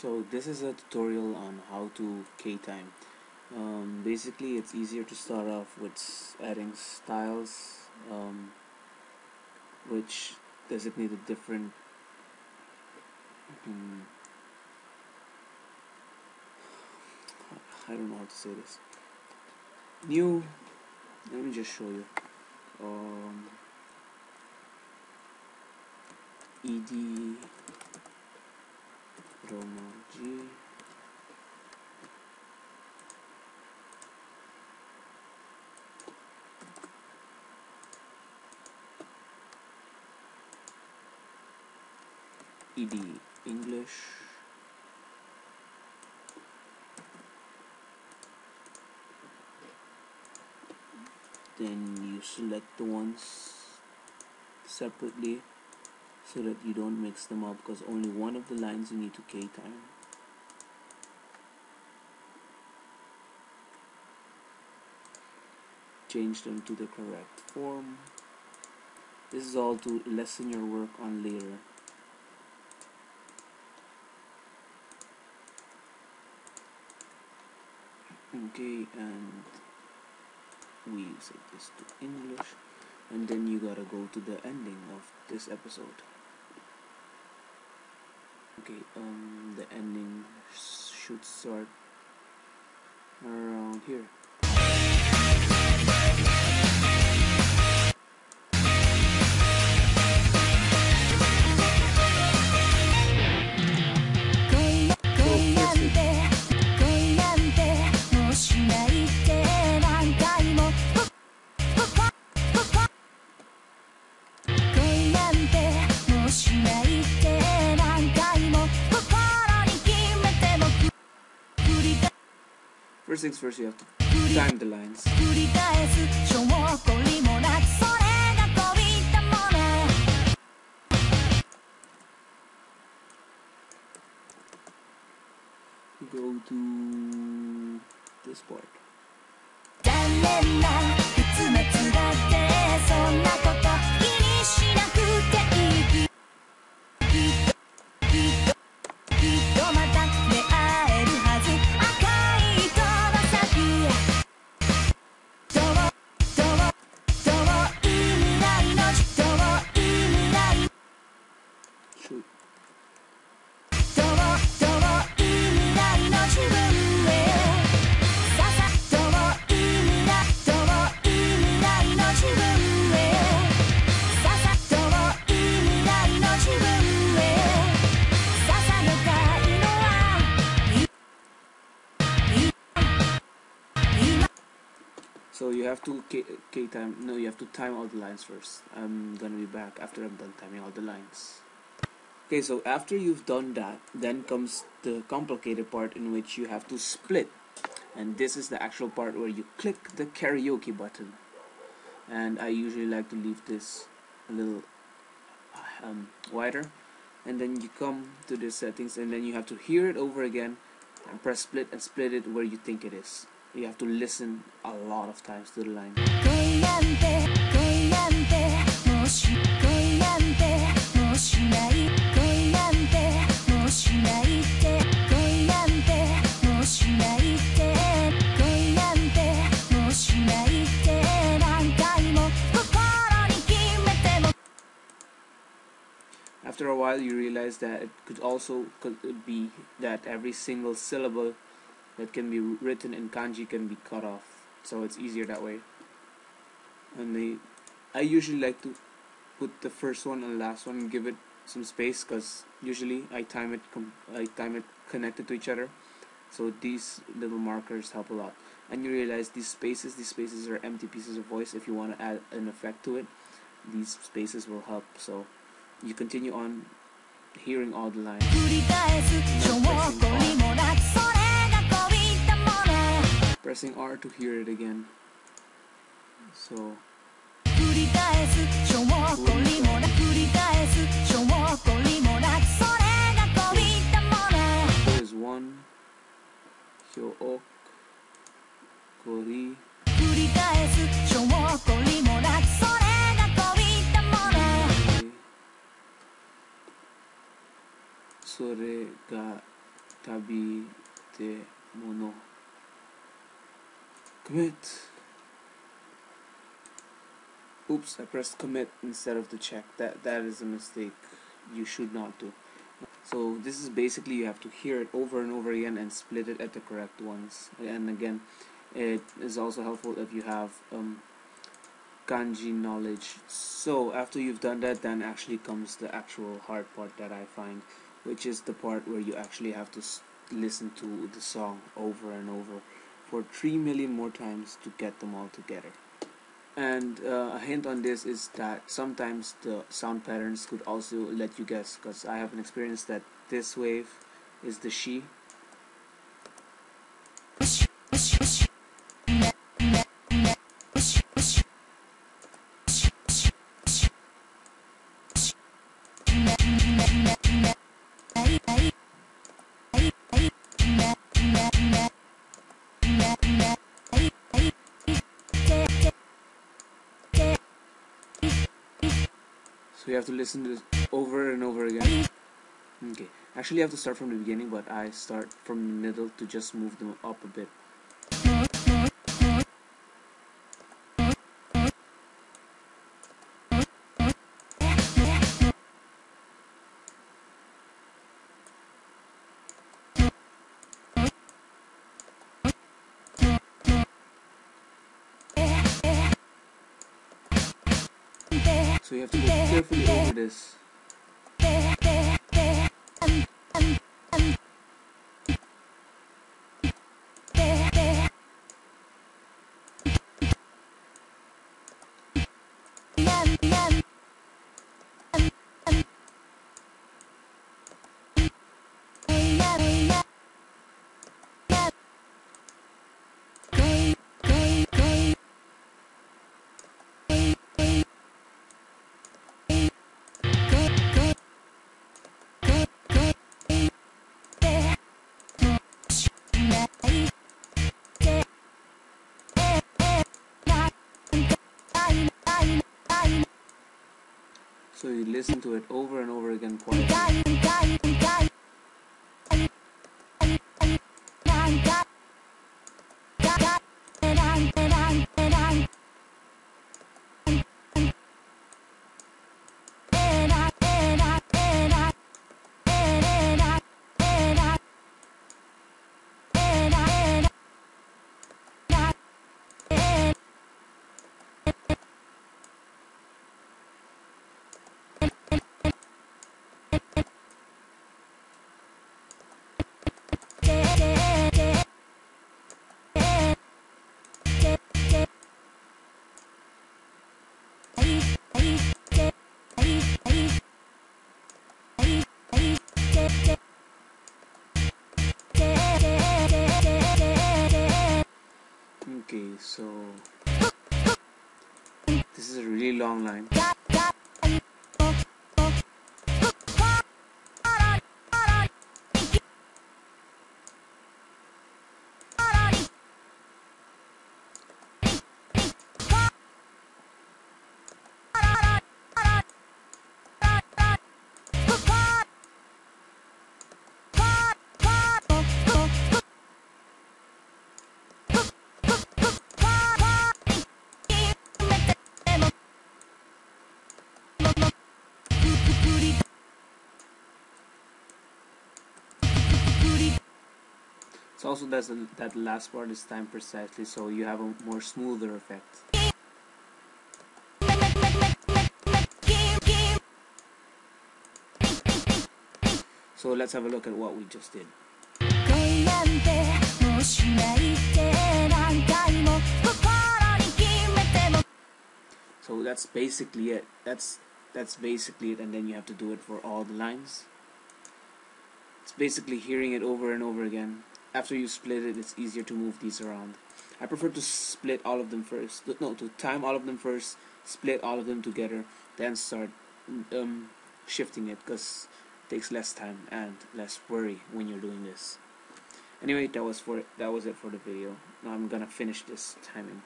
So this is a tutorial on how to K-time. Basically, it's easier to start off with adding styles, which designate a different I don't know how to say this. New. Let me just show you. ED Roma G. ED English. Then you select the ones separately so that you don't mix them up, because only one of the lines you need to K-time. Change them to the correct form. This is all to lessen your work on later. Okay, and we set this to English, and then you gotta go to the ending of this episode. Okay, the ending should start around here. First things first, you have to time the lines. Go to this part. So you have to K-time. No, you have to time all the lines first. I'm gonna be back after I'm done timing all the lines. Okay, so after you've done that, then comes the complicated part in which you have to split. And this is the actual part where you click the karaoke button. And I usually like to leave this a little wider. And then you come to the settings, and then you have to hear it over again and press split and split it where you think it is. You have to listen a lot of times to the line. After a while, you realize that it could be that every single syllable that can be written in kanji can be cut off, so it's easier that way. And I usually like to put the first one and last one and give it some space, because usually I time it connected to each other, so these little markers help a lot. And you realize these spaces are empty pieces of voice. If you want to add an effect to it, these spaces will help. So you continue on hearing all the lines. Pressing R to hear it again. So there's one, hyo-ok, kori, sore ga tabi de mono. Commit. Oops, I pressed commit instead of the check. That is a mistake you should not do. So this is basically, you have to hear it over and over again and split it at the correct ones. And again, it is also helpful if you have kanji knowledge. So after you've done that, then actually comes the actual hard part that I find, which is the part where you actually have to listen to the song over and over for 3 million more times to get them all together. And a hint on this is that sometimes the sound patterns could also let you guess, because I have an experience that this wave is the she. So you have to listen to this over and over again. Okay, actually you have to start from the beginning, but I start from the middle to just move them up a bit. So you have to go carefully over this. So you listen to it over and over again quietly. Okay, so this is a really long line. So also that last part is timed precisely, so you have a more smoother effect. So let's have a look at what we just did. So that's basically it. That's basically it, and then you have to do it for all the lines. It's basically hearing it over and over again. After you split it, it's easier to move these around. I prefer to split all of them first. No, to time all of them first, split all of them together, then start shifting it, because it takes less time and less worry when you're doing this. Anyway, that was it for the video. Now I'm gonna finish this timing.